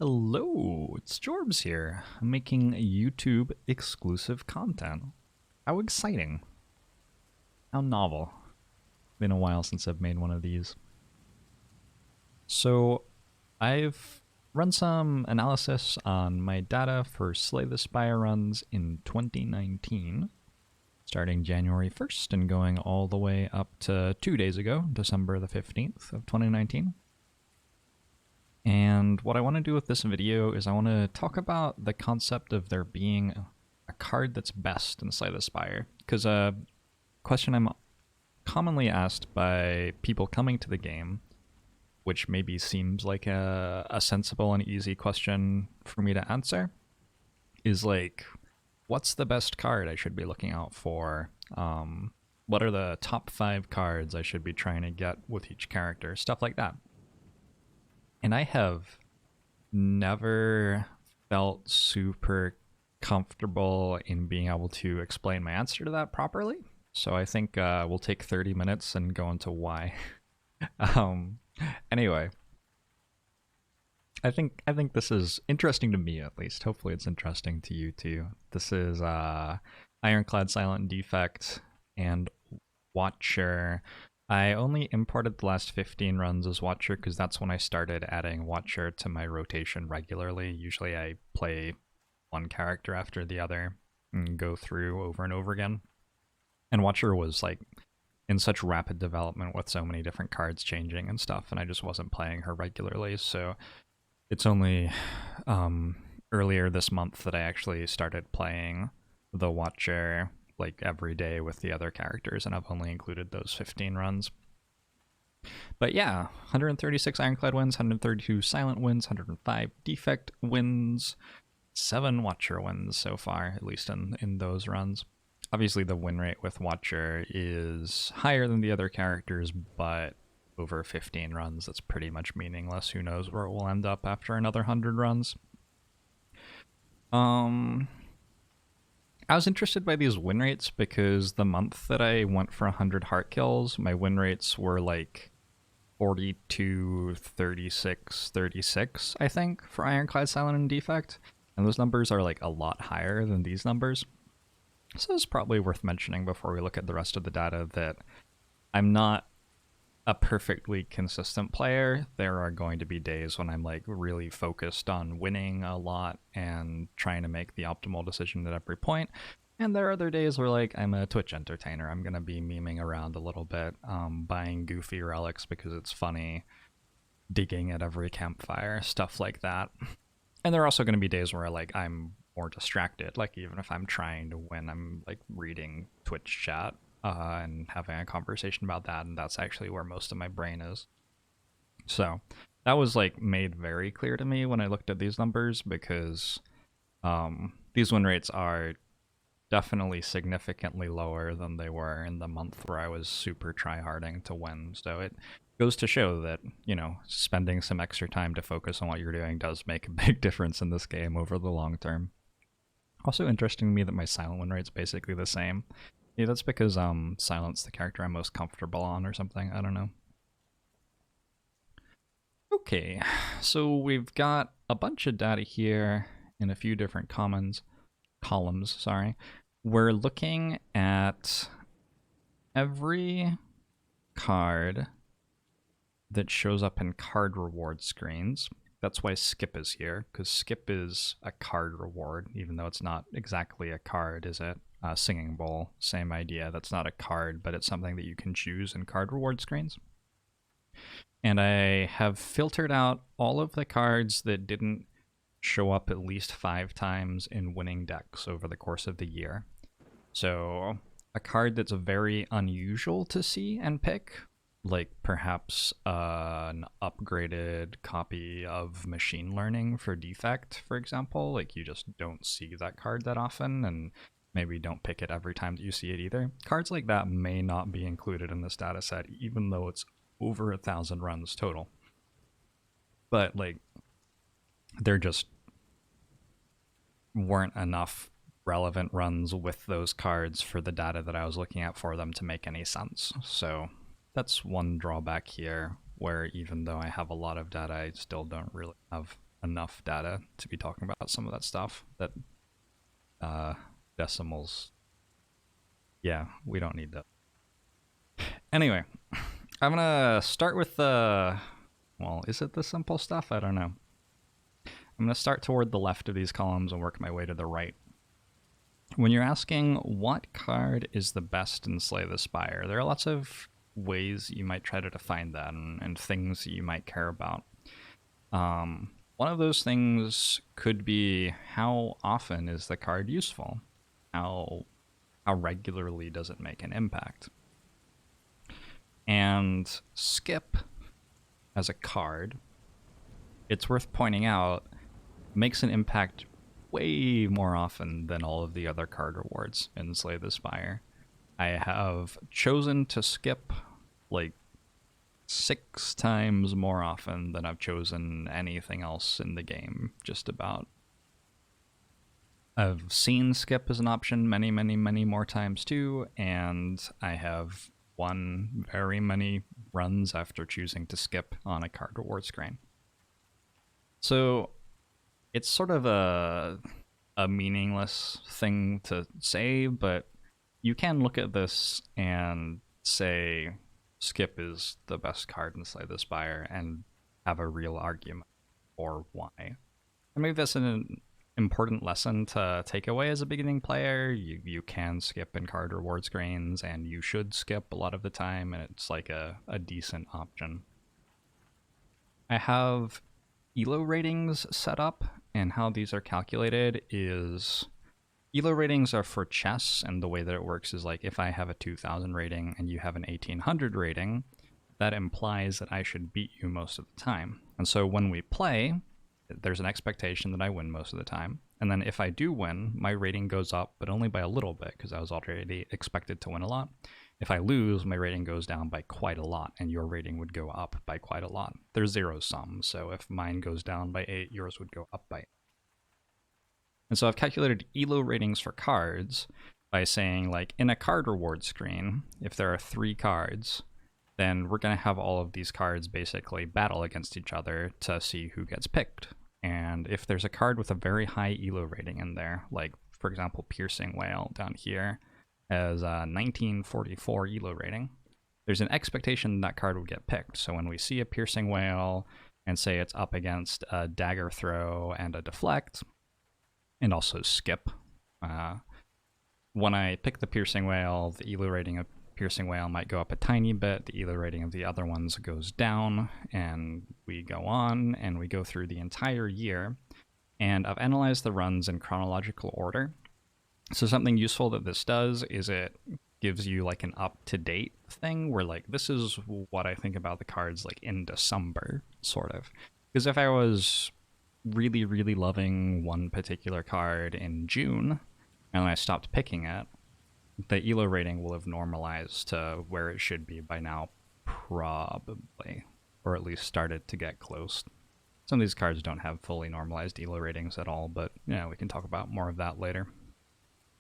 Hello, it's Jorbs here. I'm making YouTube exclusive content. How exciting. How novel. Been a while since I've made one of these. So, I've run some analysis on my data for Slay the Spire runs in 2019, starting January 1st and going all the way up to 2 days ago, December the 15th of 2019. And what I want to do with this video is I want to talk about the concept of there being a card that's best in Slay the Spire. Because a question I'm commonly asked by people coming to the game, which maybe seems like a sensible and easy question for me to answer, is like, what's the best card I should be looking out for? What are the top 5 cards I should be trying to get with each character? Stuff like that. And I have never felt super comfortable in being able to explain my answer to that properly. So I think we'll take 30 minutes and go into why. Anyway, I think this is interesting to me at least. Hopefully it's interesting to you too. This is Ironclad, Silent Defect, and Watcher. I only imported the last 15 runs as Watcher because that's when I started adding Watcher to my rotation regularly. Usually I play one character after the other and go through over and over again. And Watcher was like in such rapid development with so many different cards changing and stuff, and I just wasn't playing her regularly. So it's only earlier this month that I actually started playing the Watcher like every day with the other characters, and I've only included those 15 runs. But yeah, 136 Ironclad wins, 132 Silent wins, 105 Defect wins, 7 Watcher wins so far, at least in those runs. Obviously the win rate with Watcher is higher than the other characters, but over 15 runs, that's pretty much meaningless. Who knows where it will end up after another 100 runs. I was interested by these win rates because the month that I went for 100 heart kills, my win rates were like 42, 36, 36, I think, for Ironclad, Silent, and Defect. And those numbers are like a lot higher than these numbers. So it's probably worth mentioning before we look at the rest of the data that I'm not a perfectly consistent player. There are going to be days when I'm like really focused on winning a lot and trying to make the optimal decision at every point. And there are other days where like I'm a Twitch entertainer. I'm going to be memeing around a little bit, buying goofy relics because it's funny, digging at every campfire, stuff like that. And there are also going to be days where like I'm more distracted. Like even if I'm trying to win, I'm like reading Twitch chat and having a conversation about that, and that's actually where most of my brain is. So that was like made very clear to me when I looked at these numbers, because these win rates are definitely significantly lower than they were in the month where I was super tryharding to win. So it goes to show that, you know, spending some extra time to focus on what you're doing does make a big difference in this game over the long term. Also interesting to me that my silent win rate's basically the same. Yeah, that's because Silent's the character I'm most comfortable on or something. I don't know. Okay, so we've got a bunch of data here in a few different columns. We're looking at every card that shows up in card reward screens. That's why Skip is here, because Skip is a card reward, even though it's not exactly a card, is it? Singing Bowl, same idea. That's not a card, but it's something that you can choose in card reward screens. And I have filtered out all of the cards that didn't show up at least 5 times in winning decks over the course of the year. So a card that's very unusual to see and pick, like perhaps an upgraded copy of Machine Learning for Defect, for example. Like you just don't see that card that often, and maybe don't pick it every time that you see it either. Cards like that may not be included in this data set, even though it's over 1,000 runs total. But like, there just weren't enough relevant runs with those cards for the data that I was looking at for them to make any sense. So that's one drawback here, where even though I have a lot of data, I still don't really have enough data to be talking about some of that stuff. That decimals, yeah, we don't need that. Anyway, I'm gonna start with the, well, is it the simple stuff? I don't know. I'm gonna start toward the left of these columns and work my way to the right. When you're asking what card is the best in Slay the Spire, there are lots of ways you might try to define that and things that you might care about. One of those things could be how often is the card useful? How regularly does it make an impact? And skip as a card, it's worth pointing out, makes an impact way more often than all of the other card rewards in Slay the Spire. I have chosen to skip like 6 times more often than I've chosen anything else in the game, just about. I've seen skip as an option many, many, many more times too, and I have won very many runs after choosing to skip on a card reward screen. So it's sort of a meaningless thing to say, but you can look at this and say skip is the best card in Slay the Spire and have a real argument for why. And maybe that's an important lesson to take away as a beginning player. You can skip in card reward screens, and you should skip a lot of the time, and it's like a decent option. I have ELO ratings set up, and how these are calculated is ELO ratings are for chess, and the way that it works is like if I have a 2000 rating and you have an 1800 rating, that implies that I should beat you most of the time. And so when we play, there's an expectation that I win most of the time. And then if I do win, my rating goes up, but only by a little bit because I was already expected to win a lot. If I lose, my rating goes down by quite a lot, and your rating would go up by quite a lot. There's zero sum, so if mine goes down by 8, yours would go up by 8. And so I've calculated ELO ratings for cards by saying, like, in a card reward screen, if there are 3 cards, then we're going to have all of these cards basically battle against each other to see who gets picked. And if there's a card with a very high ELO rating in there, like, for example, Piercing Whale down here has a 1944 ELO rating, there's an expectation that card would get picked. So when we see a Piercing Whale and say it's up against a Dagger Throw and a Deflect, and also skip. When I pick the Piercing Whale, the ELO rating of Piercing Whale might go up a tiny bit, the ELO rating of the other ones goes down, and we go on, and we go through the entire year. And I've analyzed the runs in chronological order. So something useful that this does is it gives you like an up-to-date thing, where like, this is what I think about the cards like in December, sort of. Because if I was really, really loving one particular card in June, and I stopped picking it, the ELO rating will have normalized to where it should be by now, probably, or at least started to get close. Some of these cards don't have fully normalized ELO ratings at all, but yeah, we can talk about more of that later.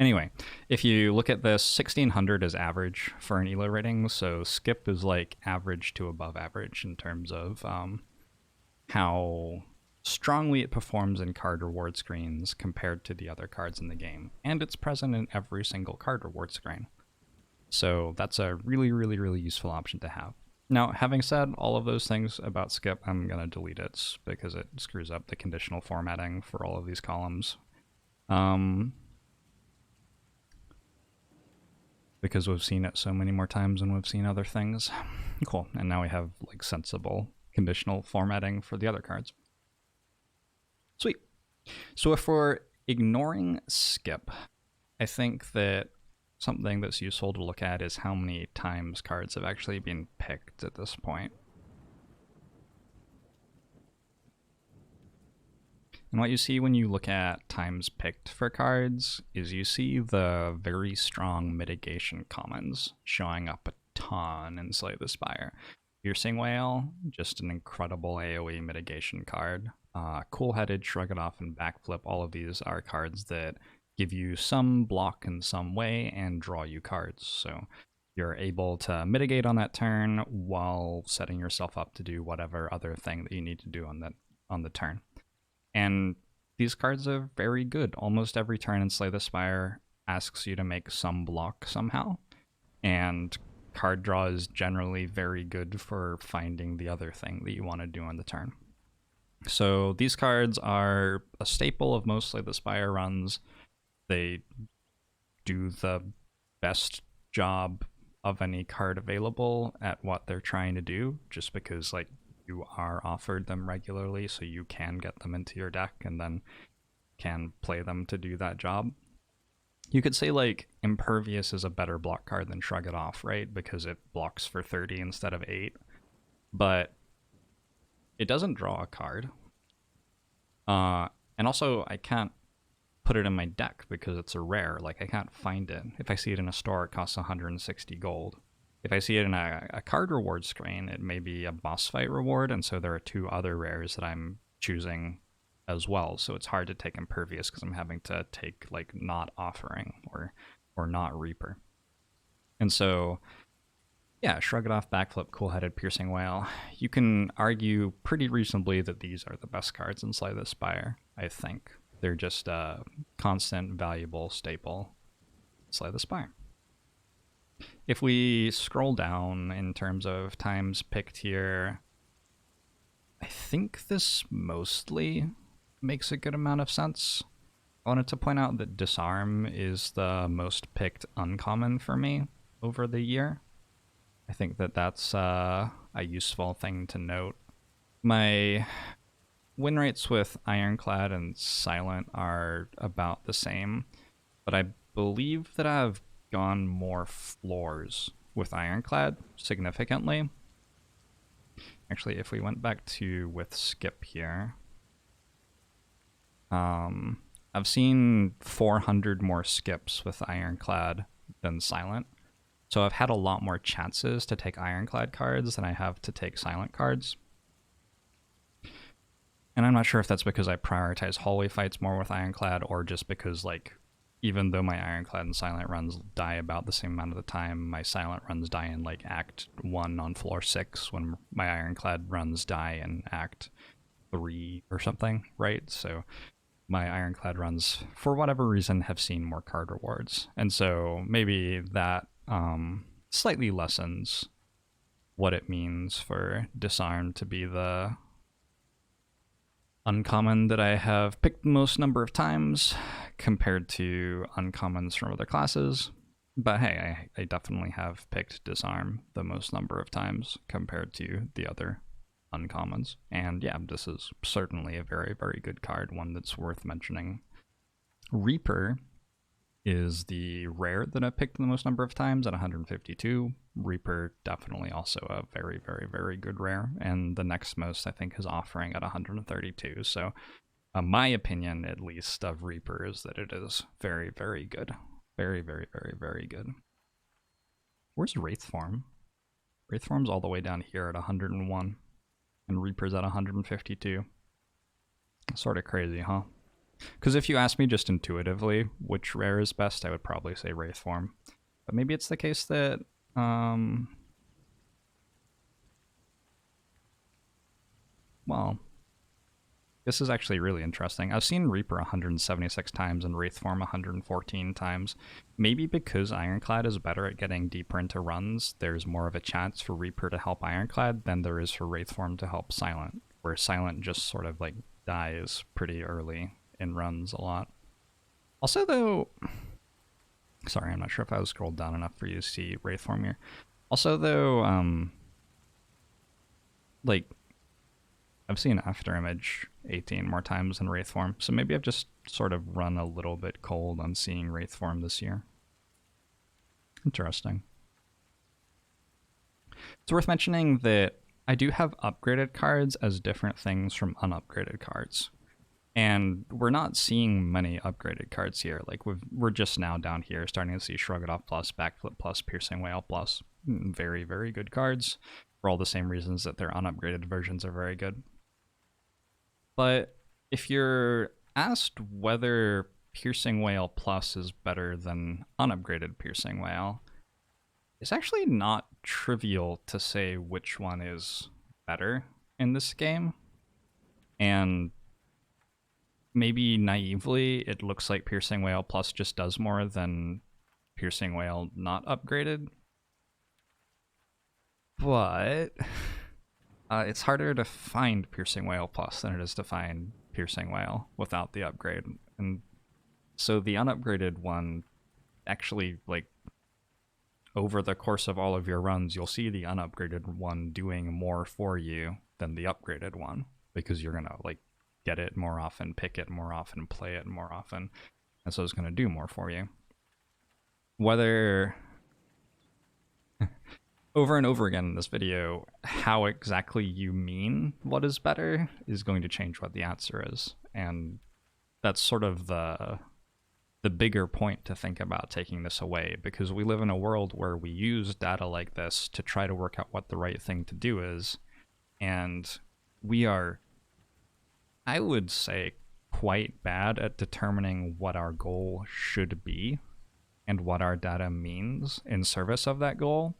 Anyway, if you look at this, 1600 is average for an ELO rating, so skip is like average to above average in terms of how strongly it performs in card reward screens compared to the other cards in the game. And it's present in every single card reward screen. So that's a really, really, really useful option to have. Now, having said all of those things about skip, I'm going to delete it because it screws up the conditional formatting for all of these columns. Because we've seen it so many more times than we've seen other things. Cool. And now we have like sensible conditional formatting for the other cards. Sweet. So if we're ignoring skip, I think that something that's useful to look at is how many times cards have actually been picked at this point. And what you see when you look at times picked for cards is you see the very strong mitigation commons showing up a ton in Slay the Spire. Piercing Whale, just an incredible AoE mitigation card. Cool-Headed, Shrug It Off, and Backflip, all of these are cards that give you some block in some way and draw you cards. So you're able to mitigate on that turn while setting yourself up to do whatever other thing that you need to do on the turn. And these cards are very good. Almost every turn in Slay the Spire asks you to make some block somehow. And card draw is generally very good for finding the other thing that you want to do on the turn. So these cards are a staple of most Slay the Spire runs. They do the best job of any card available at what they're trying to do, just because like you are offered them regularly, so you can get them into your deck and then can play them to do that job. You could say like Impervious is a better block card than Shrug It Off, right? Because it blocks for 30 instead of 8. But it doesn't draw a card. And also I can't put it in my deck because it's a rare. Like I can't find it. If I see it in a store, it costs 160 gold. If I see it in a card reward screen, it may be a boss fight reward, and so there are 2 other rares that I'm choosing as well. So it's hard to take Impervious because I'm having to take like not Offering or not Reaper. And so yeah, Shrug It Off, Backflip, Cool-Headed, Piercing Wail. You can argue pretty reasonably that these are the best cards in Slay the Spire, I think. They're just a constant, valuable staple. Slay the Spire. If we scroll down in terms of times picked here, I think this mostly makes a good amount of sense. I wanted to point out that Disarm is the most picked uncommon for me over the year. I think that that's a useful thing to note. My win rates with Ironclad and Silent are about the same, but I believe that I've gone more floors with Ironclad significantly. Actually, if we went back to with Skip here, I've seen 400 more skips with Ironclad than Silent. So I've had a lot more chances to take Ironclad cards than I have to take Silent cards. And I'm not sure if that's because I prioritize hallway fights more with Ironclad, or just because, like, even though my Ironclad and Silent runs die about the same amount of the time, my Silent runs die in, like, Act 1 on floor 6, when my Ironclad runs die in Act 3 or something, right? So my Ironclad runs, for whatever reason, have seen more card rewards. And so maybe that slightly lessens what it means for Disarm to be the uncommon that I have picked the most number of times compared to uncommons from other classes. But hey, I definitely have picked Disarm the most number of times compared to the other uncommons. And yeah, this is certainly a very, very good card, one that's worth mentioning. Reaper is the rare that I've picked the most number of times at 152. Reaper definitely also a very, very, very good rare, and the next most I think is Offering at 132. So my opinion, at least, of Reaper is that it is very, very good. Very, very, very, very good. Where's Wraithform? Wraithform's all the way down here at 101, and Reaper's at 152. Sort of crazy, huh? Because if you ask me just intuitively which rare is best, I would probably say Wraithform. But maybe it's the case that well, this is actually really interesting. I've seen Reaper 176 times and Wraithform 114 times. Maybe because Ironclad is better at getting deeper into runs, there's more of a chance for Reaper to help Ironclad than there is for Wraithform to help Silent, where Silent just sort of like dies pretty early in runs a lot. Also, though, sorry, I'm not sure if I was scrolled down enough for you to see Wraithform here. Also, though, like, I've seen Afterimage 18 more times than Wraithform, so maybe I've just sort of run a little bit cold on seeing Wraithform this year. Interesting. It's worth mentioning that I do have upgraded cards as different things from unupgraded cards. And we're not seeing many upgraded cards here. Like, we're just now down here starting to see Shrug It Off plus, Backflip plus, Piercing Wail plus. Very, very good cards for all the same reasons that their unupgraded versions are very good. But if you're asked whether Piercing Wail plus is better than unupgraded Piercing Wail, it's actually not trivial to say which one is better in this game. And maybe naively, it looks like Piercing Whale Plus just does more than Piercing Whale not upgraded. But it's harder to find Piercing Whale Plus than it is to find Piercing Whale without the upgrade. And so the unupgraded one actually, like, over the course of all of your runs, you'll see the unupgraded one doing more for you than the upgraded one, because you're gonna like get it more often, pick it more often, play it more often, and so it's gonna do more for you. Whether over and over again in this video, how exactly you mean what is better is going to change what the answer is, and that's sort of the bigger point to think about taking this away, because we live in a world where we use data like this to try to work out what the right thing to do is, and we are, I would say, quite bad at determining what our goal should be and what our data means in service of that goal.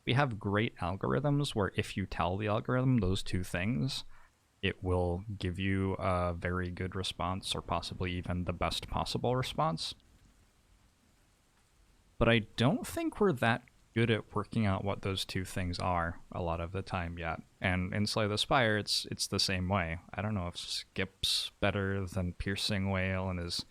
We have great algorithms where if you tell the algorithm those two things, it will give you a very good response, or possibly even the best possible response. But I don't think we're that good at working out what those two things are a lot of the time yet. And in Slay the Spire, it's the same way. I don't know if Skip's better than Piercing Whale, and is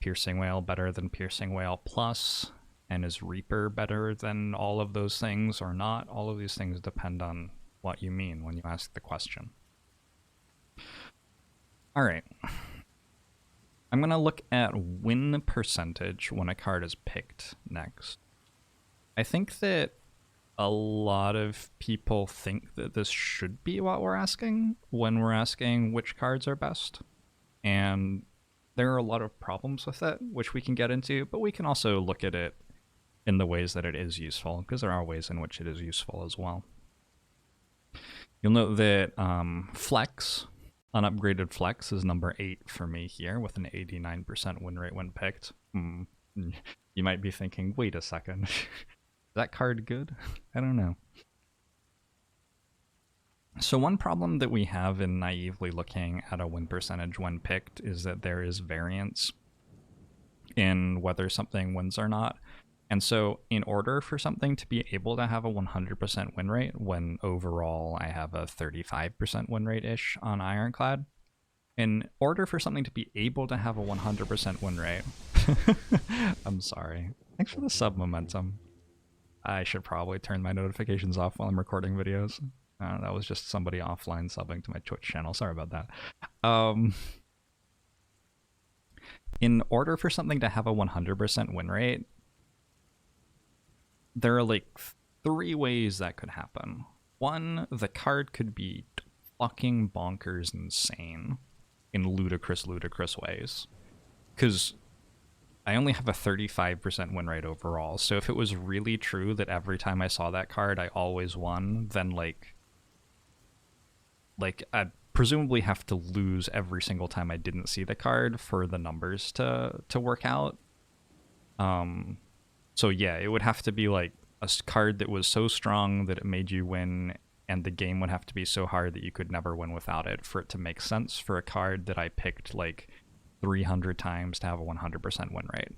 Piercing Whale better than Piercing Whale Plus, and is Reaper better than all of those things or not. All of these things depend on what you mean when you ask the question. All right, I'm gonna look at win percentage when a card is picked next. I think that a lot of people think that this should be what we're asking when we're asking which cards are best, and there are a lot of problems with it, which we can get into, but we can also look at it in the ways that it is useful, because there are ways in which it is useful as well. You'll note that Flex, unupgraded Flex, is number 8 for me here with an 89% win rate when picked. You might be thinking, wait a second, is that card good? I don't know. So one problem that we have in naively looking at a win percentage when picked is that there is variance in whether something wins or not. And so in order for something to be able to have a 100% win rate, when overall I have a 35% win rate-ish on Ironclad, in order for something to be able to have a 100% win rate... I'm sorry. Thanks for the sub, Momentum. I should probably turn my notifications off while I'm recording videos. That was just somebody offline subbing to my Twitch channel. Sorry about that. In order for something to have a 100% win rate, there are like 3 ways that could happen. 1, the card could be fucking bonkers insane in ludicrous ways. Because I only have a 35% win rate overall, so if it was really true that every time I saw that card I always won, then like I'd presumably have to lose every single time I didn't see the card for the numbers to work out. So yeah, it would have to be like a card that was so strong that it made you win, and the game would have to be so hard that you could never win without it for it to make sense for a card that I picked like 300 times to have a 100% win rate.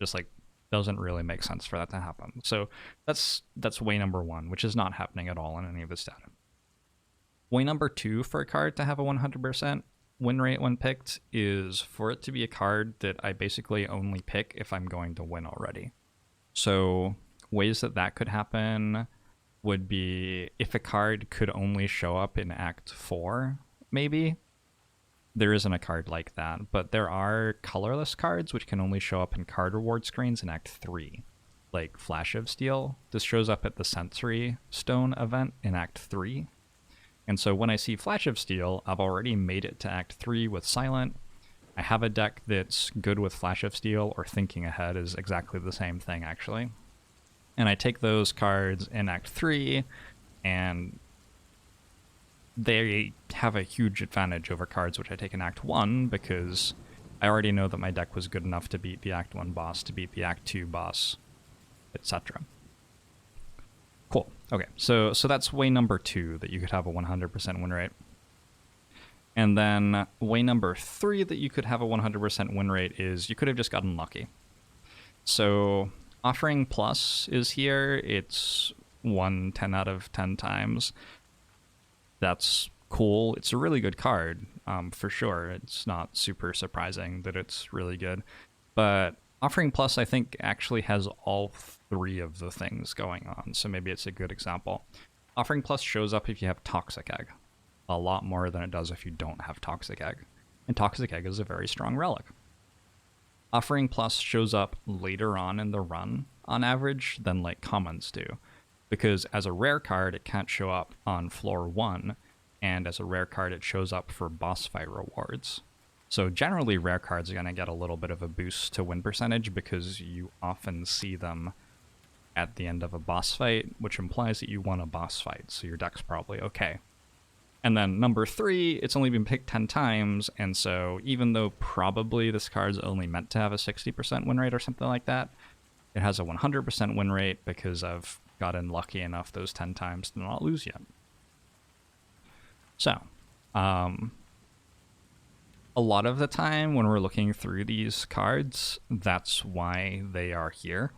Just like doesn't really make sense for that to happen. So that's way number 1, which is not happening at all in any of this data. Way number 2 for a card to have a 100% win rate when picked is for it to be a card that I basically only pick if I'm going to win already. So ways that could happen would be if a card could only show up in Act 4, maybe. There isn't a card like that, but there are colorless cards which can only show up in card reward screens in Act 3, like Flash of Steel. This shows up at the Sensory Stone event in Act 3. And so when I see Flash of Steel, I've already made it to Act 3 with Silent. I have a deck that's good with Flash of Steel, or Thinking Ahead is exactly the same thing, actually. And I take those cards in Act 3, and they have a huge advantage over cards which I take in Act 1, because I already know that my deck was good enough to beat the Act 1 boss, to beat the Act 2 boss, etc. Cool. Okay, so that's way number 2, that you could have a 100% win rate. And then way number 3 that you could have a 100% win rate is you could have just gotten lucky. So Offering Plus is here. It's won 10 out of 10 times. That's cool. It's a really good card, for sure. It's not super surprising that it's really good. But Offering Plus, I think, actually has all 3 of the things going on. So maybe it's a good example. Offering Plus shows up if you have Toxic Egg. A lot more than it does if you don't have Toxic Egg. And Toxic Egg is a very strong relic. Offering Plus shows up later on in the run, on average, than like commons do. Because as a rare card, it can't show up on floor 1, and as a rare card, it shows up for boss fight rewards. So generally, rare cards are going to get a little bit of a boost to win percentage because you often see them at the end of a boss fight, which implies that you won a boss fight, so your deck's probably okay. And then number 3, it's only been picked 10 times, and so even though probably this card's only meant to have a 60% win rate or something like that, it has a 100% win rate because I've gotten lucky enough those 10 times to not lose yet. So, a lot of the time when we're looking through these cards, that's why they are here.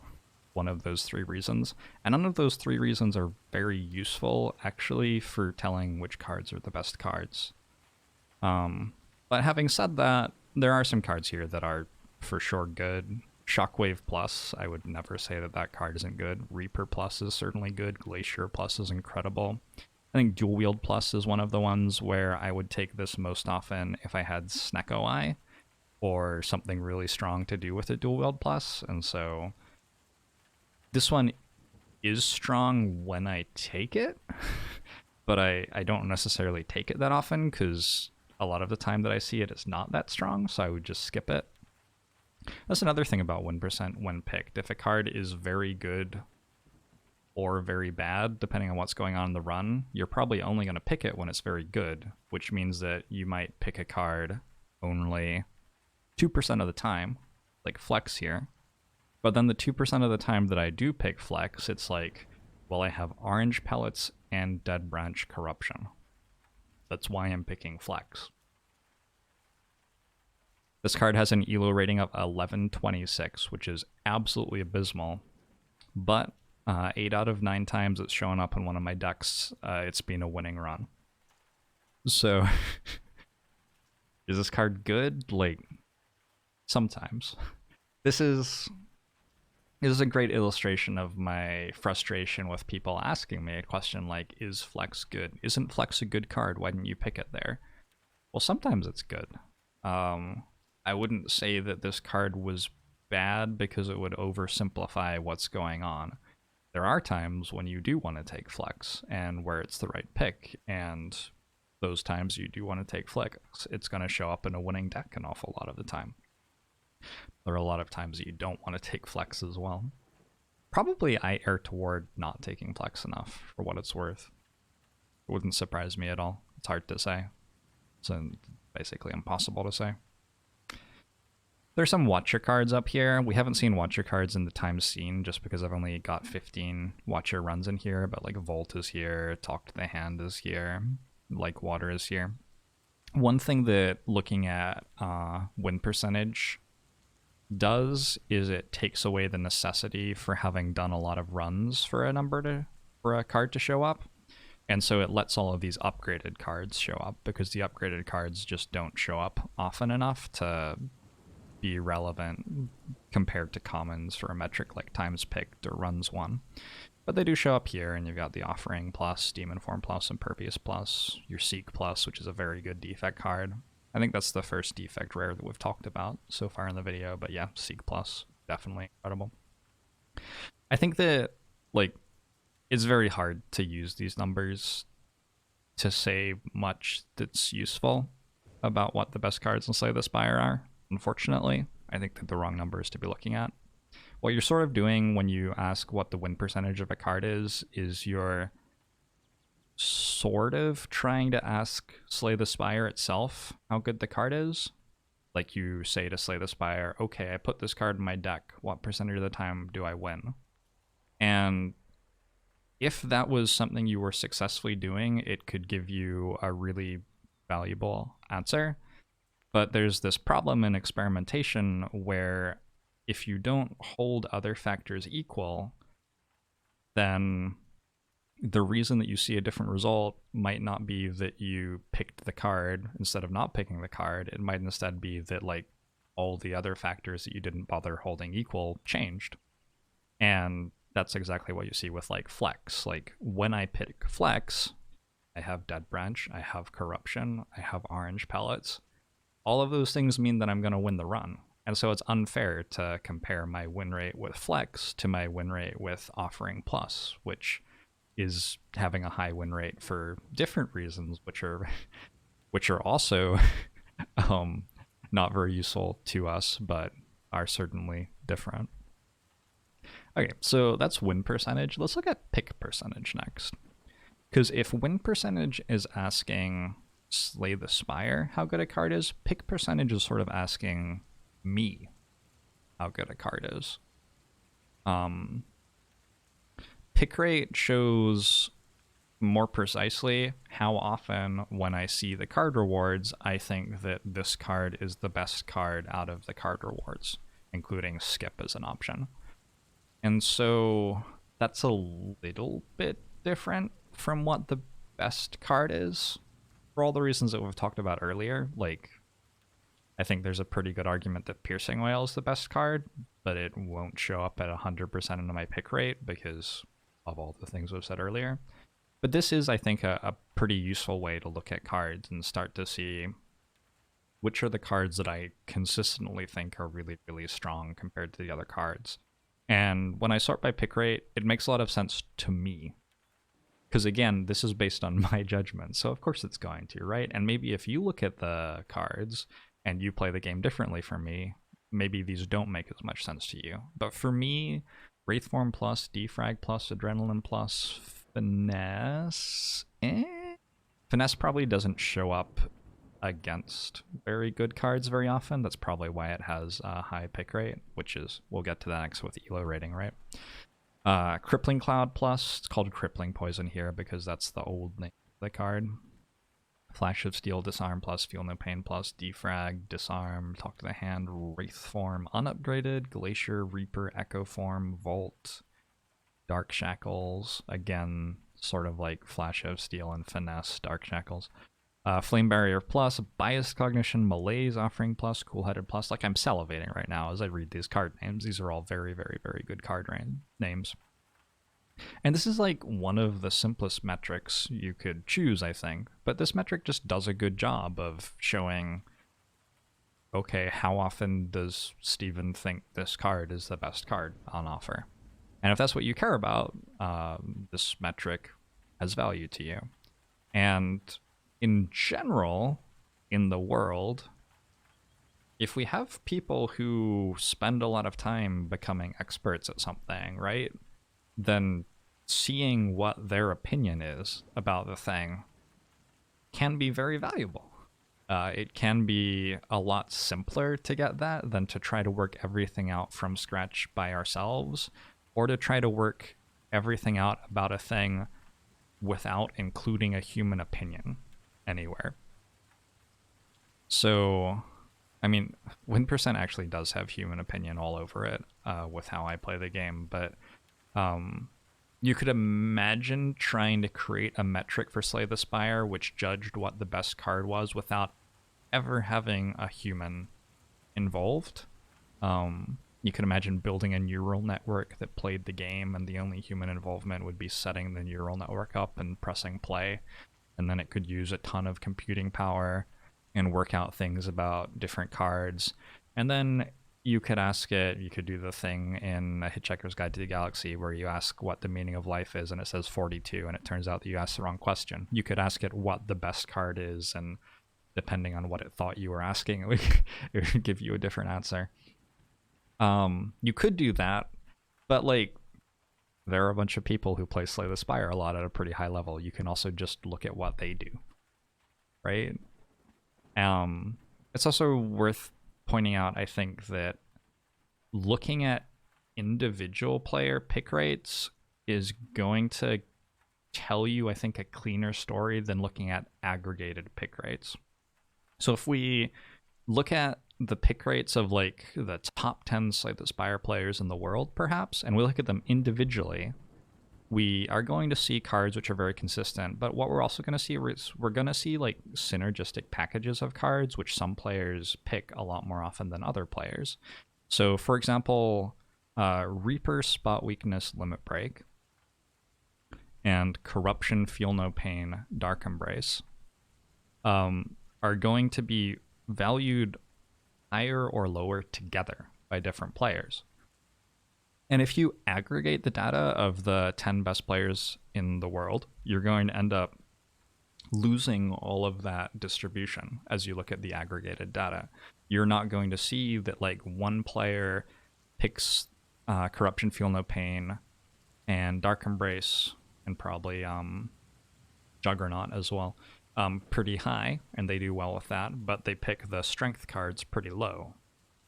One of those 3 reasons. And none of those 3 reasons are very useful, actually, for telling which cards are the best cards. But having said that, there are some cards here that are for sure good. Shockwave Plus, I would never say that that card isn't good. Reaper Plus is certainly good. Glacier Plus is incredible. I think Dual Wield Plus is one of the ones where I would take this most often if I had Snecko Eye or something really strong to do with a Dual Wield Plus. And so this one is strong when I take it, but I don't necessarily take it that often because a lot of the time that I see it, it's not that strong, so I would just skip it. That's another thing about win percent when picked. If a card is very good or very bad, depending on what's going on in the run, you're probably only going to pick it when it's very good, which means that you might pick a card only 2% of the time, like Flex here. But then the 2% of the time that I do pick Flex, it's like, well, I have Orange Pellets and Dead Branch Corruption. That's why I'm picking Flex. This card has an ELO rating of 1126, which is absolutely abysmal. But 8 out of 9 times it's shown up in one of my decks, it's been a winning run. So, is this card good? Like, sometimes. This is a great illustration of my frustration with people asking me a question like, is Flex good? Isn't Flex a good card? Why didn't you pick it there? Well, sometimes it's good. I wouldn't say that this card was bad because it would oversimplify what's going on. There are times when you do want to take Flex and where it's the right pick, and those times you do want to take Flex, it's going to show up in a winning deck an awful lot of the time. There are a lot of times that you don't want to take Flex as well. Probably I err toward not taking Flex enough for what it's worth. It wouldn't surprise me at all. It's hard to say. It's basically impossible to say. There's some Watcher cards up here. We haven't seen Watcher cards in the time seen just because I've only got 15 Watcher runs in here, but like Volt is here, Talk to the Hand is here, Like Water is here. One thing that looking at win percentage does is it takes away the necessity for having done a lot of runs for a card to show up. And so it lets all of these upgraded cards show up because the upgraded cards just don't show up often enough to be relevant compared to commons for a metric like times picked or runs won. But they do show up here, and you've got the Offering Plus, Demon Form Plus, Impervious Plus, your Seek Plus, which is a very good defect card. I think that's the first defect rare that we've talked about so far in the video, but yeah, Seek Plus, definitely incredible. I think that, like, it's very hard to use these numbers to say much that's useful about what the best cards in Slay the Spire are, unfortunately. I think that the wrong numbers to be looking at. What you're sort of doing when you ask what the win percentage of a card is you're sort of trying to ask Slay the Spire itself how good the card is. Like you say to Slay the Spire, okay, I put this card in my deck, what percentage of the time do I win? And if that was something you were successfully doing, it could give you a really valuable answer. But there's this problem in experimentation where if you don't hold other factors equal, then the reason that you see a different result might not be that you picked the card instead of not picking the card. It might instead be that like all the other factors that you didn't bother holding equal changed. And that's exactly what you see with like flex. Like when I pick flex, I have dead branch, I have corruption, I have orange pellets. All of those things mean that I'm going to win the run. And so it's unfair to compare my win rate with flex to my win rate with offering plus, which is having a high win rate for different reasons, which are also not very useful to us, but are certainly different. Okay, so that's win percentage. Let's look at pick percentage next. Because if win percentage is asking Slay the Spire how good a card is, pick percentage is sort of asking me how good a card is. Pick rate shows more precisely how often when I see the card rewards, I think that this card is the best card out of the card rewards, including skip as an option. And so that's a little bit different from what the best card is for all the reasons that we've talked about earlier. Like, I think there's a pretty good argument that Piercing Whale is the best card, but it won't show up at 100% into my pick rate because of all the things we've said earlier. But this is, I think, a pretty useful way to look at cards and start to see which are the cards that I consistently think are really, really strong compared to the other cards. And when I sort by pick rate, it makes a lot of sense to me. Because again, this is based on my judgment, so of course it's going to, right? And maybe if you look at the cards and you play the game differently from me, maybe these don't make as much sense to you. But for me, Wraithform plus, Defrag plus, Adrenaline plus, Finesse... Finesse probably doesn't show up against very good cards very often. That's probably why it has a high pick rate, which is, we'll get to that next with ELO rating, right? Crippling Cloud plus, it's called Crippling Poison here because that's the old name of the card. Flash of Steel, Disarm plus, Feel No Pain plus, Defrag, Disarm, Talk to the Hand, Wraith Form unupgraded, Glacier, Reaper, Echo Form, Volt, Dark Shackles, again, sort of like Flash of Steel and Finesse, Dark Shackles. Flame Barrier plus, Biased Cognition, Malaise Offering plus, Cool Headed plus. Like, I'm salivating right now as I read these card names. These are all very, very, very good card names. And this is like one of the simplest metrics you could choose, I think. But this metric just does a good job of showing, okay, how often does Steven think this card is the best card on offer? And if that's what you care about, this metric has value to you. And in general, in the world, if we have people who spend a lot of time becoming experts at something, right, then seeing what their opinion is about the thing can be very valuable. It can be a lot simpler to get that than to try to work everything out from scratch by ourselves, or to try to work everything out about a thing without including a human opinion anywhere. So, I mean, win percent actually does have human opinion all over it with how I play the game, but you could imagine trying to create a metric for Slay the Spire which judged what the best card was without ever having a human involved. You can imagine building a neural network that played the game, and the only human involvement would be setting the neural network up and pressing play, and then it could use a ton of computing power and work out things about different cards. And then you could ask it, you could do the thing in A Hitchhiker's Guide to the Galaxy where you ask what the meaning of life is, and it says 42, and it turns out that you asked the wrong question. You could ask it what the best card is, and depending on what it thought you were asking, it would give you a different answer. You could do that, but like, there are a bunch of people who play Slay the Spire a lot at a pretty high level. You can also just look at what they do, right? It's also worth pointing out, I think, that looking at individual player pick rates is going to tell you, I think, a cleaner story than looking at aggregated pick rates. So if we look at the pick rates of like the top 10 Slay the Spire players in the world, perhaps, and we look at them individually, we are going to see cards which are very consistent. But what we're also going to see is we're going to see like synergistic packages of cards, which some players pick a lot more often than other players. So, for example, Reaper Spot Weakness Limit Break and Corruption Feel No Pain Dark Embrace are going to be valued higher or lower together by different players. And if you aggregate the data of the 10 best players in the world, you're going to end up losing all of that distribution as you look at the aggregated data. You're not going to see that like one player picks Corruption Feel No Pain and Dark Embrace and probably Juggernaut as well pretty high, and they do well with that, but they pick the strength cards pretty low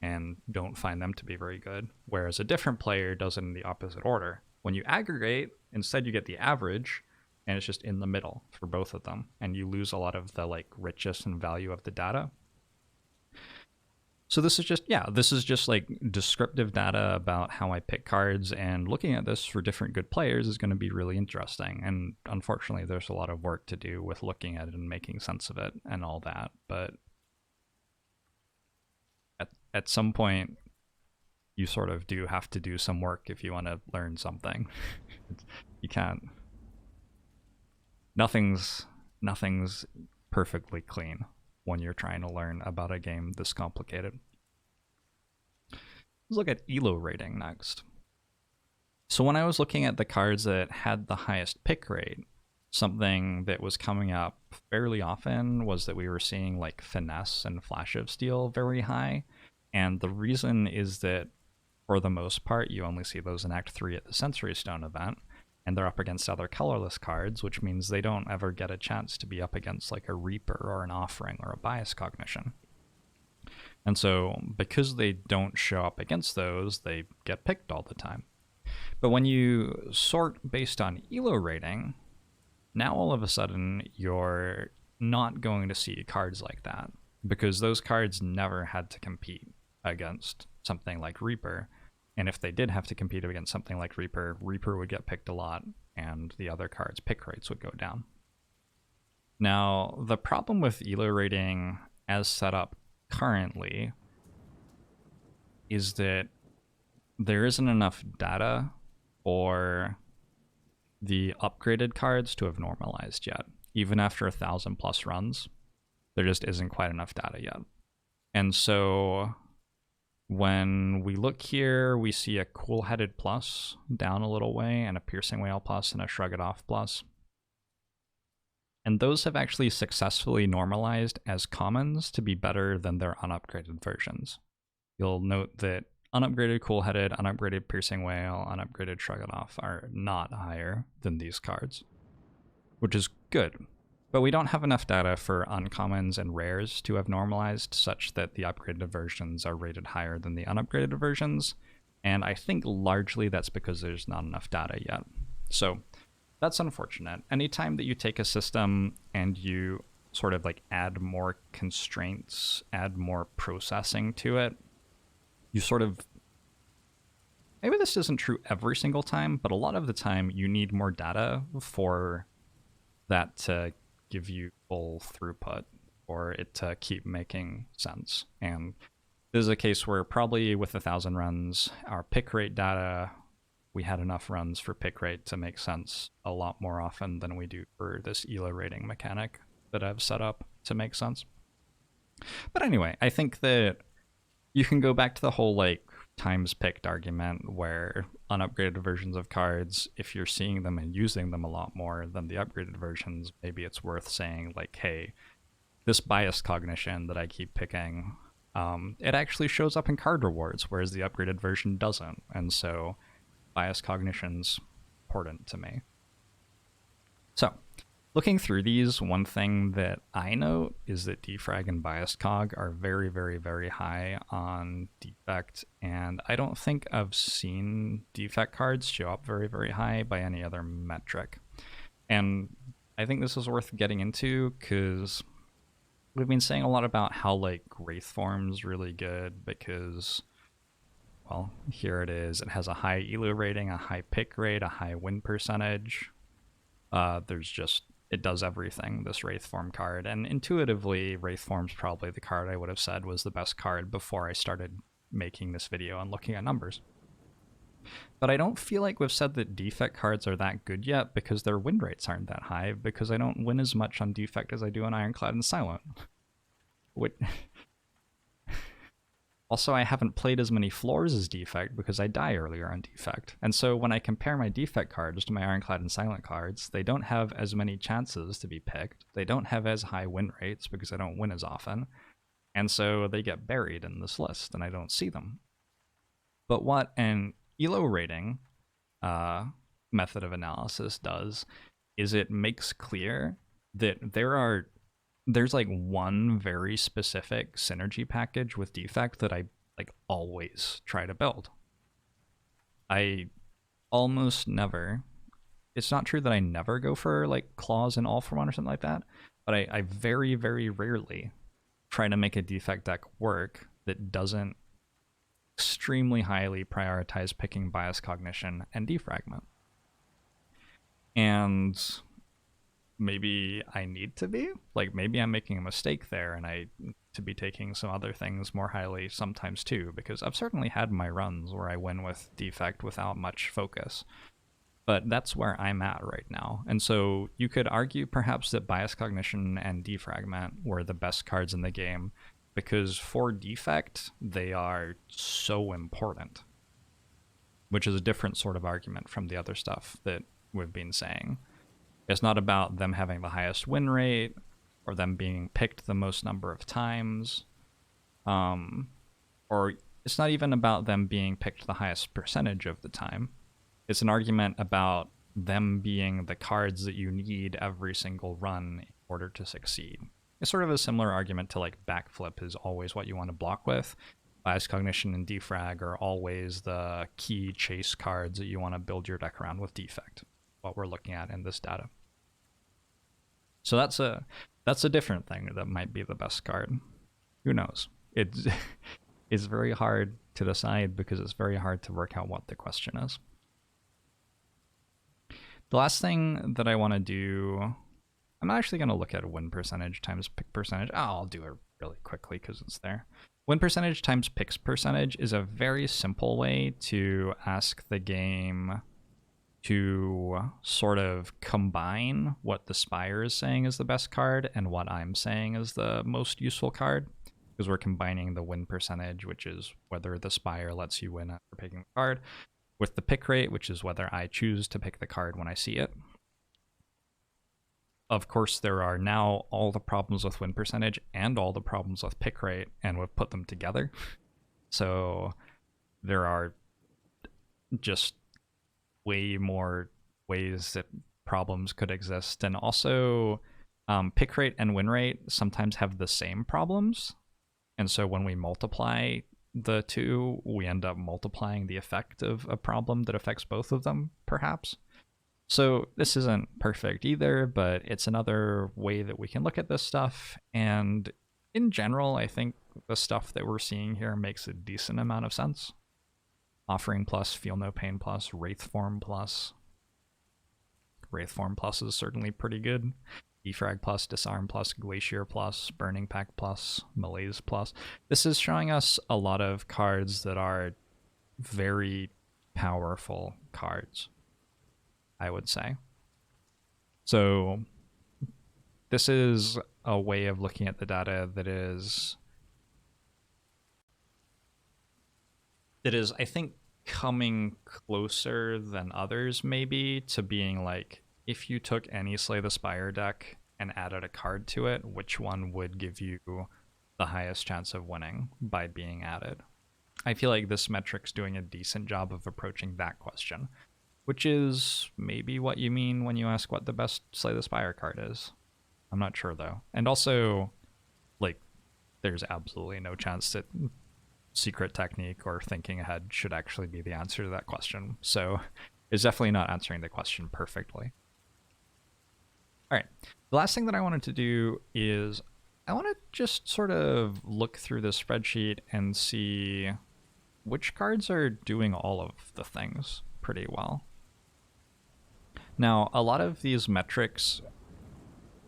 and don't find them to be very good, whereas a different player does it in the opposite order. When you aggregate, instead you get the average, and it's just in the middle for both of them, and you lose a lot of the like richness and value of the data. So this is just like descriptive data about how I pick cards, and looking at this for different good players is going to be really interesting. And unfortunately, there's a lot of work to do with looking at it and making sense of it and all that. But at some point, you sort of do have to do some work if you want to learn something. You can't. Nothing's perfectly clean when you're trying to learn about a game this complicated. Let's look at ELO rating next. So when I was looking at the cards that had the highest pick rate, something that was coming up fairly often was that we were seeing like Finesse and Flash of Steel very high. And the reason is that for the most part, you only see those in Act 3 at the Sensory Stone event, and they're up against other colorless cards, which means they don't ever get a chance to be up against like a Reaper or an Offering or a Bias Cognition. And so because they don't show up against those, they get picked all the time. But when you sort based on ELO rating, now all of a sudden you're not going to see cards like that, because those cards never had to compete against something like Reaper. And if they did have to compete against something like Reaper, Reaper would get picked a lot, and the other cards' pick rates would go down. Now, the problem with ELO rating as set up currently is that there isn't enough data for the upgraded cards to have normalized yet. Even after 1,000+ runs, there just isn't quite enough data yet. And so when we look here, we see a Cool-Headed Plus down a little way, and a Piercing Whale Plus, and a Shrug It Off Plus. And those have actually successfully normalized as commons to be better than their unupgraded versions. You'll note that unupgraded Cool-Headed, unupgraded Piercing Whale, unupgraded Shrug It Off are not higher than these cards, which is good. But we don't have enough data for uncommons and rares to have normalized such that the upgraded versions are rated higher than the unupgraded versions. And I think largely that's because there's not enough data yet. So that's unfortunate. Anytime that you take a system and you sort of like add more constraints, add more processing to it, you sort of, maybe this isn't true every single time, but a lot of the time you need more data for that to give you full throughput for it to keep making sense. And this is a case where probably with 1,000 runs, our pick rate data, we had enough runs for pick rate to make sense a lot more often than we do for this ELO rating mechanic that I've set up to make sense. But anyway, I think that you can go back to the whole like times picked argument where unupgraded versions of cards, if you're seeing them and using them a lot more than the upgraded versions, maybe it's worth saying like, hey, this bias cognition that I keep picking, it actually shows up in card rewards, whereas the upgraded version doesn't. And so bias cognition's important to me. So looking through these, one thing that I note is that defrag and biased cog are very, very, very high on defect, and I don't think I've seen defect cards show up very, very high by any other metric. And I think this is worth getting into because we've been saying a lot about how like Wraith form's really good because, well, here it is. It has a high elo rating, a high pick rate, a high win percentage. There's just, it does everything, this Wraith form card. And intuitively, Wraith form's probably the card I would have said was the best card before I started making this video and looking at numbers. But I don't feel like we've said that defect cards are that good yet because their win rates aren't that high, because I don't win as much on defect as I do on Ironclad and Silent. Also, I haven't played as many floors as defect because I die earlier on defect. And so when I compare my defect cards to my Ironclad and Silent cards, they don't have as many chances to be picked. They don't have as high win rates because I don't win as often. And so they get buried in this list and I don't see them. But what an elo rating method of analysis does is it makes clear that there's like one very specific synergy package with defect that I like always try to build. I almost never, it's not true that I never go for like claws and all for one or something like that, but I very, very rarely try to make a defect deck work that doesn't extremely highly prioritize picking bias cognition and defragment. And maybe I need to be, like, maybe I'm making a mistake there and I need to be taking some other things more highly sometimes too, because I've certainly had my runs where I win with defect without much focus. But that's where I'm at right now. And so you could argue perhaps that bias cognition and defragment were the best cards in the game because for defect, they are so important, which is a different sort of argument from the other stuff that we've been saying. It's not about them having the highest win rate or them being picked the most number of times, or it's not even about them being picked the highest percentage of the time. It's an argument about them being the cards that you need every single run in order to succeed. It's sort of a similar argument to like backflip is always what you want to block with. Bias cognition and defrag are always the key chase cards that you want to build your deck around with defect, what we're looking at in this data. So that's a different thing that might be the best card. Who knows? It's very hard to decide because it's very hard to work out what the question is. The last thing that I want to do, I'm not actually going to look at win percentage times pick percentage. I'll do it really quickly because it's there. Win percentage times picks percentage is a very simple way to ask the game to sort of combine what the Spire is saying is the best card and what I'm saying is the most useful card, because we're combining the win percentage, which is whether the Spire lets you win after picking the card, with the pick rate, which is whether I choose to pick the card when I see it. Of course, there are now all the problems with win percentage and all the problems with pick rate, and we've put them together. So there are just way more ways that problems could exist. And also, pick rate and win rate sometimes have the same problems. And so when we multiply the two, we end up multiplying the effect of a problem that affects both of them, perhaps. So this isn't perfect either, but it's another way that we can look at this stuff. And in general, I think the stuff that we're seeing here makes a decent amount of sense. Offering plus, feel no pain plus, Wraith form plus. Wraith form plus is certainly pretty good. Defrag plus, disarm plus, glacier plus, burning pack plus, malaise plus. This is showing us a lot of cards that are very powerful cards, I would say. So this is a way of looking at the data that is, I think, coming closer than others maybe to being like, if you took any Slay the Spire deck and added a card to it, which one would give you the highest chance of winning by being added? I feel like this metric's doing a decent job of approaching that question, which is maybe what you mean when you ask what the best Slay the Spire card is. I'm not sure though. And also, like, there's absolutely no chance that secret technique or thinking ahead should actually be the answer to that question. So it's definitely not answering the question perfectly. All right. The last thing that I wanted to do is I want to just sort of look through the spreadsheet and see which cards are doing all of the things pretty well. Now, a lot of these metrics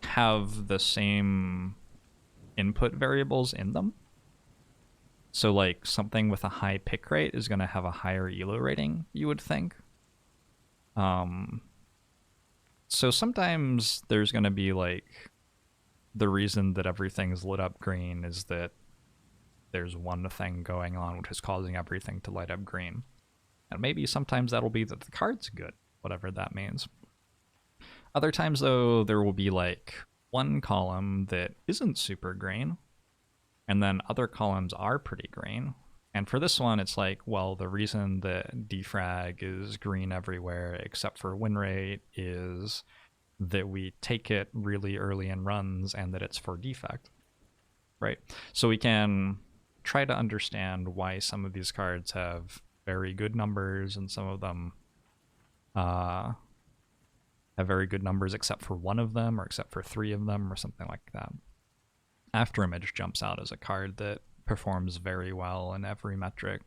have the same input variables in them. So like something with a high pick rate is going to have a higher elo rating, you would think. So sometimes there's going to be like the reason that everything's lit up green is that there's one thing going on which is causing everything to light up green. And maybe sometimes that'll be that the card's good, whatever that means. Other times, though, there will be like one column that isn't super green, and then other columns are pretty green. And for this one, it's like, well, the reason that defrag is green everywhere except for win rate is that we take it really early in runs and that it's for defect, right? So we can try to understand why some of these cards have very good numbers and some of them have very good numbers except for one of them or except for three of them or something like that. Afterimage jumps out as a card that performs very well in every metric.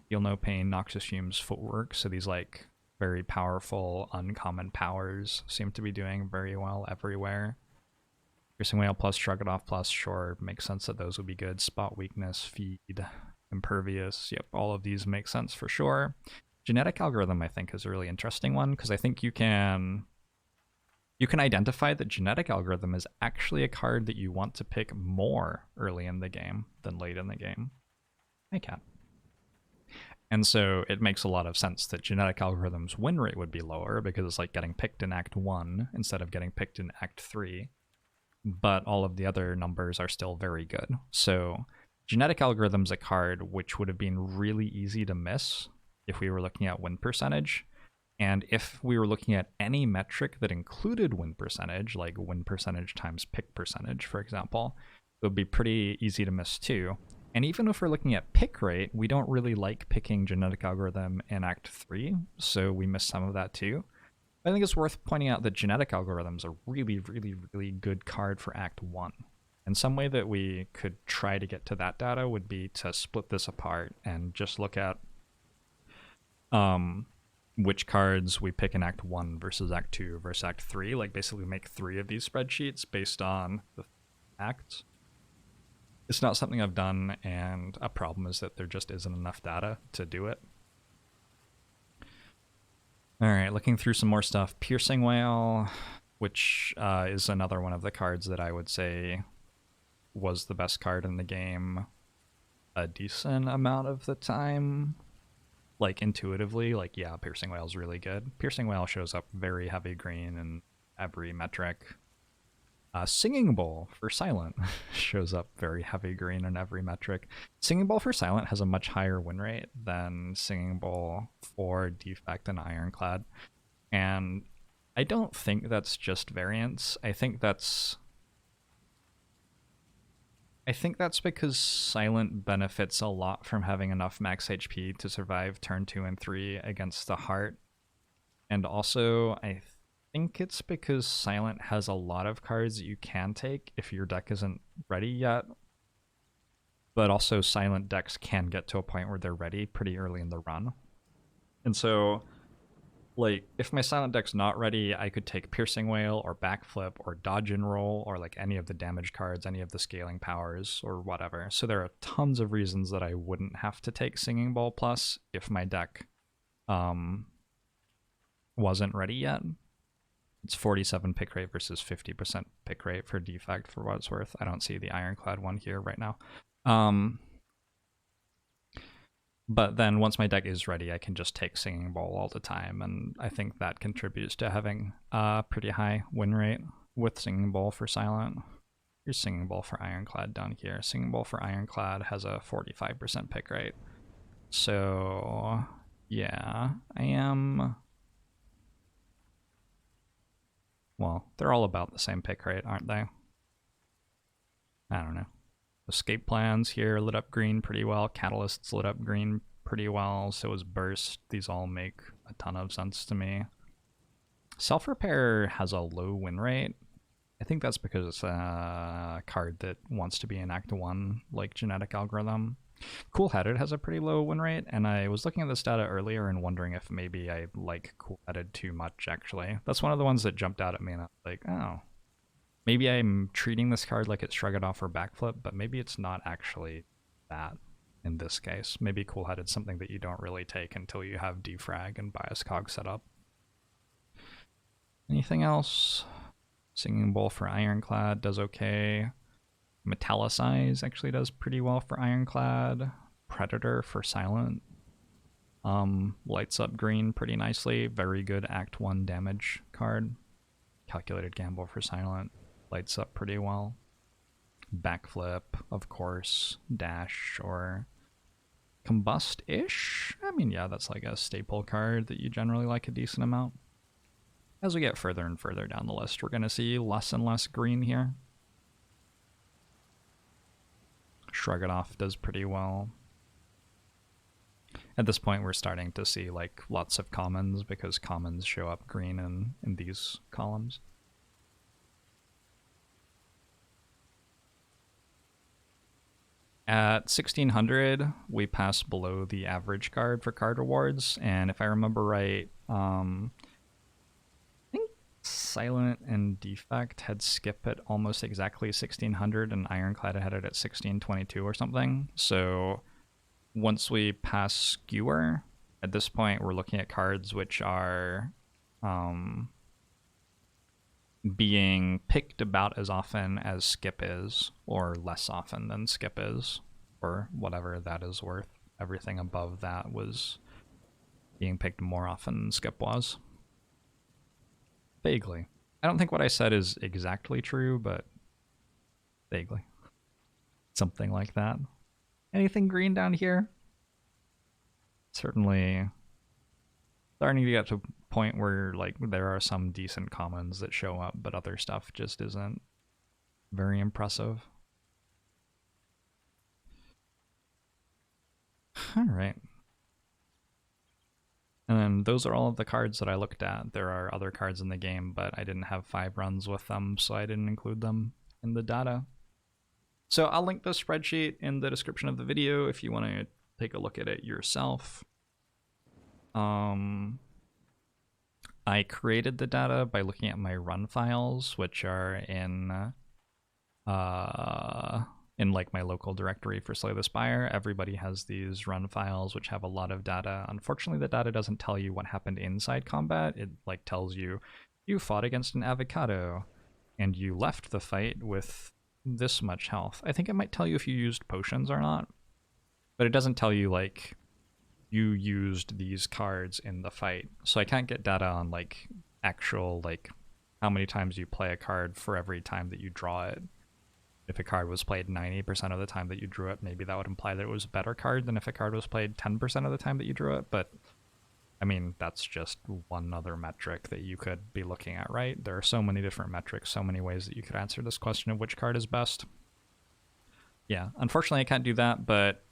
Feel No Pain, Noxious Fumes, Footwork, so these like very powerful uncommon powers seem to be doing very well everywhere. Piercing Whale plus Shrug It Off plus, sure, makes sense that those would be good. Spot Weakness, Feed, Impervious, yep, all of these make sense for sure. Genetic Algorithm, I think, is a really interesting one, because I think you can identify that Genetic Algorithm is actually a card that you want to pick more early in the game than late in the game. Hey, cat. And so it makes a lot of sense that Genetic Algorithm's win rate would be lower because it's like getting picked in Act 1 instead of getting picked in Act 3. But all of the other numbers are still very good. So Genetic Algorithm's a card which would have been really easy to miss if we were looking at win percentage. And if we were looking at any metric that included win percentage, like win percentage times pick percentage, for example, it would be pretty easy to miss too. And even if we're looking at pick rate, we don't really like picking Genetic Algorithm in Act 3, so we miss some of that too. I think it's worth pointing out that Genetic Algorithm is a really, really, really good card for Act 1. And some way that we could try to get to that data would be to split this apart and just look at which cards we pick in Act 1 versus Act 2 versus Act 3. Like basically make 3 of these spreadsheets based on the acts. It's not something I've done, and a problem is that there just isn't enough data to do it. All right, looking through some more stuff. Piercing Whale, which is another one of the cards that I would say was the best card in the game a decent amount of the time. Like intuitively, like, yeah, Piercing Whale is really good. Piercing Whale shows up very heavy green in every metric. Singing Bowl for Silent shows up very heavy green in every metric. Singing Bowl for Silent has a much higher win rate than Singing Bowl for Defect and Ironclad. And I don't think that's just variance. I think that's because Silent benefits a lot from having enough max HP to survive turn 2 and 3 against the Heart. And also, I think it's because Silent has a lot of cards that you can take if your deck isn't ready yet. But also, Silent decks can get to a point where they're ready pretty early in the run. And so, like, if my Silent deck's not ready, I could take Piercing Whale or Backflip or Dodge and Roll or like any of the damage cards, any of the scaling powers or whatever. So there are tons of reasons that I wouldn't have to take Singing Bowl Plus if my deck wasn't ready yet. It's 47 pick rate versus 50% pick rate for Defect for what it's worth. I don't see the Ironclad one here right now. But then once my deck is ready, I can just take Singing Bowl all the time, and I think that contributes to having a pretty high win rate with Singing Bowl for Silent. Here's Singing Bowl for Ironclad down here. Singing Bowl for Ironclad has a 45% pick rate. So, yeah, I am... Well, they're all about the same pick rate, aren't they? I don't know. Escape Plans here lit up green pretty well. Catalysts lit up green pretty well. So is Burst. These all make a ton of sense to me. Self-Repair has a low win rate. I think that's because it's a card that wants to be an Act 1, like genetic algorithm. Cool-Headed has a pretty low win rate, and I was looking at this data earlier and wondering if maybe I like Cool-Headed too much, actually. That's one of the ones that jumped out at me, and I was like, oh, maybe I'm treating this card like it's Shrug It Off or Backflip, but maybe it's not actually that in this case. Maybe Cool-Headed's something that you don't really take until you have Defrag and Bias Cog set up. Anything else? Singing Bowl for Ironclad does okay. Metallicize actually does pretty well for Ironclad. Predator for Silent lights up green pretty nicely. Very good Act 1 damage card. Calculated Gamble for Silent lights up pretty well. Backflip, of course. Dash or Combust-ish? I mean, yeah, that's like a staple card that you generally like a decent amount. As we get further and further down the list, we're going to see less and less green here. Shrug It Off does pretty well. At this point, we're starting to see like lots of commons because commons show up green in these columns. At 1600, we pass below the average card for card rewards, and if I remember right, I think Silent and Defect had Skip at almost exactly 1600, and Ironclad had it at 1622 or something. So once we pass Skewer, at this point we're looking at cards which are being picked about as often as Skip is, or less often than Skip is, or whatever that is worth. Everything above that was being picked more often than Skip was. Vaguely. I don't think what I said is exactly true, but vaguely. Something like that. Anything green down here? Certainly starting to get to a point where like there are some decent commons that show up, but other stuff just isn't very impressive. All right. And then those are all of the cards that I looked at. There are other cards in the game, but I didn't have 5 runs with them, so I didn't include them in the data. So I'll link the spreadsheet in the description of the video if you want to take a look at it yourself. I created the data by looking at my run files, which are in like my local directory for Slay the Spire. Everybody has these run files which have a lot of data. Unfortunately, the data doesn't tell you what happened inside combat. It like tells you fought against an avocado and you left the fight with this much health. I think it might tell you if you used potions or not, but it doesn't tell you like you used these cards in the fight. So I can't get data on like actual like how many times you play a card for every time that you draw it. If a card was played 90% of the time that you drew it, maybe that would imply that it was a better card than if a card was played 10% of the time that you drew it. But I mean, that's just one other metric that you could be looking at, right? There are so many different metrics, so many ways that you could answer this question of which card is best. Yeah, unfortunately I can't do that, but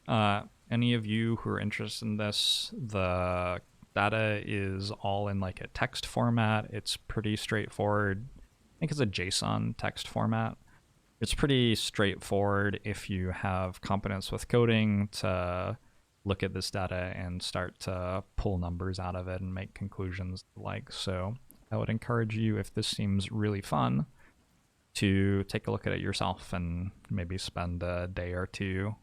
any of you who are interested in this, the data is all in like a text format. It's pretty straightforward. I think it's a JSON text format. It's pretty straightforward if you have competence with coding to look at this data and start to pull numbers out of it and make conclusions like. So I would encourage you, if this seems really fun, to take a look at it yourself and maybe spend a day or two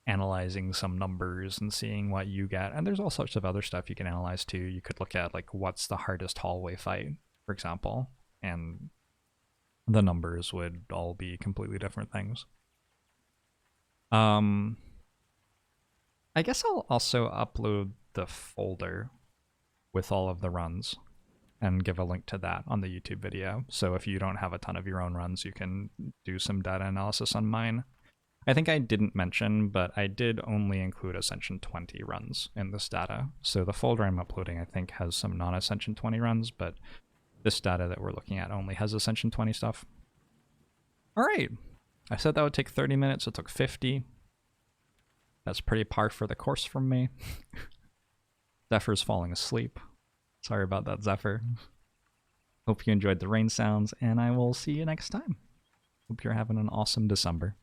analyzing some numbers and seeing what you get. And there's all sorts of other stuff you can analyze too. You could look at like what's the hardest hallway fight, for example, and the numbers would all be completely different things. I guess I'll also upload the folder with all of the runs and give a link to that on the YouTube video. So if you don't have a ton of your own runs, you can do some data analysis on mine. I think I didn't mention, but I did only include Ascension 20 runs in this data. So the folder I'm uploading, I think, has some non-Ascension 20 runs, but this data that we're looking at only has Ascension 20 stuff. All right. I said that would take 30 minutes. It took 50. That's pretty par for the course from me. Zephyr's falling asleep. Sorry about that, Zephyr. Hope you enjoyed the rain sounds, and I will see you next time. Hope you're having an awesome December.